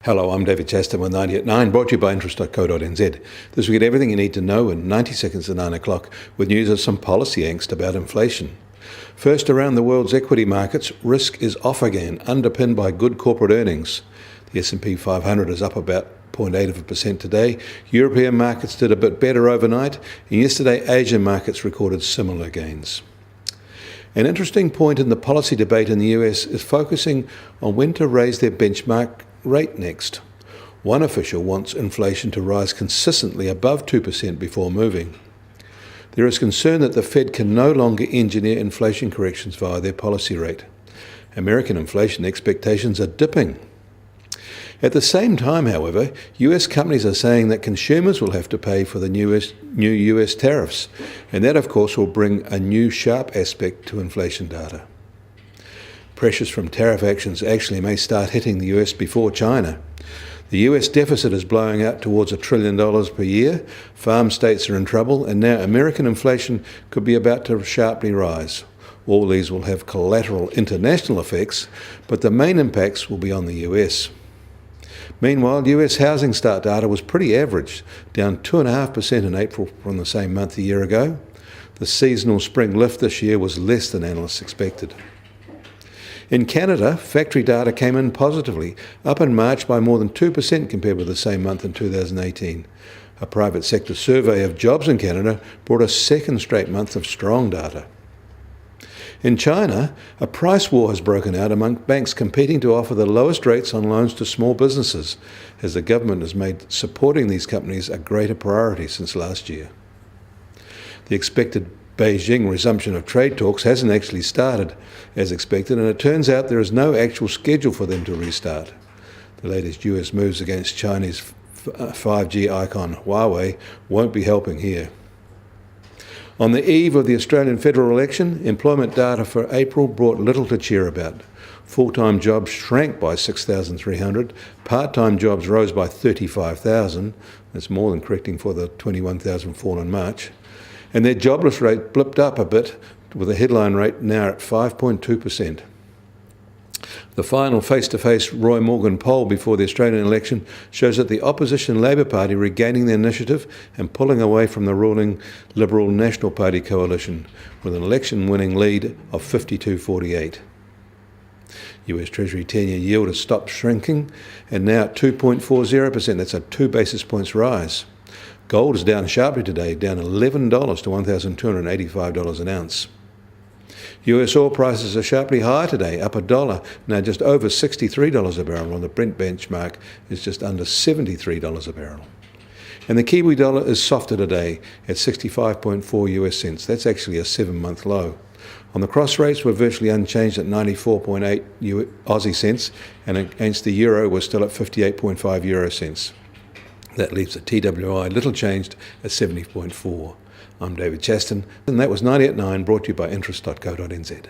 Hello, I'm David Chaston with 90 at 9, brought to you by interest.co.nz. This will get everything you need to know in 90 seconds to 9 o'clock with news of some policy angst about inflation. First, around the world's equity markets, risk is off again, underpinned by good corporate earnings. The S&P 500 is up about 0.8% today. European markets did a bit better overnight, and yesterday Asian markets recorded similar gains. An interesting point in the policy debate in the US is focusing on when to raise their benchmark rate next. One official wants inflation to rise consistently above 2% before moving. There is concern that the Fed can no longer engineer inflation corrections via their policy rate. American inflation expectations are dipping. At the same time, however, US companies are saying that consumers will have to pay for the new US tariffs, and that of course will bring a new sharp aspect to inflation data. Pressures from tariff actions actually may start hitting the US before China. The US deficit is blowing out towards $1 trillion per year, farm states are in trouble, and now American inflation could be about to sharply rise. All these will have collateral international effects, but the main impacts will be on the US. Meanwhile, US housing start data was pretty average, down 2.5% in April from the same month a year ago. The seasonal spring lift this year was less than analysts expected. In Canada, factory data came in positively, up in March by more than 2% compared with the same month in 2018. A private sector survey of jobs in Canada brought a second straight month of strong data. In China, a price war has broken out among banks competing to offer the lowest rates on loans to small businesses, as the government has made supporting these companies a greater priority since last year. The expected Beijing resumption of trade talks hasn't actually started as expected, and it turns out there is no actual schedule for them to restart. The latest US moves against Chinese 5G icon Huawei won't be helping here. On the eve of the Australian federal election, employment data for April brought little to cheer about. Full-time jobs shrank by 6,300, part-time jobs rose by 35,000, that's more than correcting for the 21,000 fall in March, and their jobless rate blipped up a bit, with the headline rate now at 5.2%. The final face-to-face Roy Morgan poll before the Australian election shows that the opposition Labor Party regaining their initiative and pulling away from the ruling Liberal National Party coalition, with an election-winning lead of 52-48. US Treasury 10-year yield has stopped shrinking and now at 2.40%. That's a 2 basis points rise. Gold is down sharply today, down $11 to $1,285 an ounce. US oil prices are sharply higher today, up $1, now just over $63 a barrel, while the Brent benchmark is just under $73 a barrel. And the Kiwi dollar is softer today at 65.4 US cents. That's actually a 7-month low. On the cross rates, we're virtually unchanged at 94.8 Aussie cents, and against the euro, we're still at 58.5 euro cents. That leaves the TWI little changed at 70.4. I'm David Chaston, and that was 90 at 9, brought to you by interest.co.nz.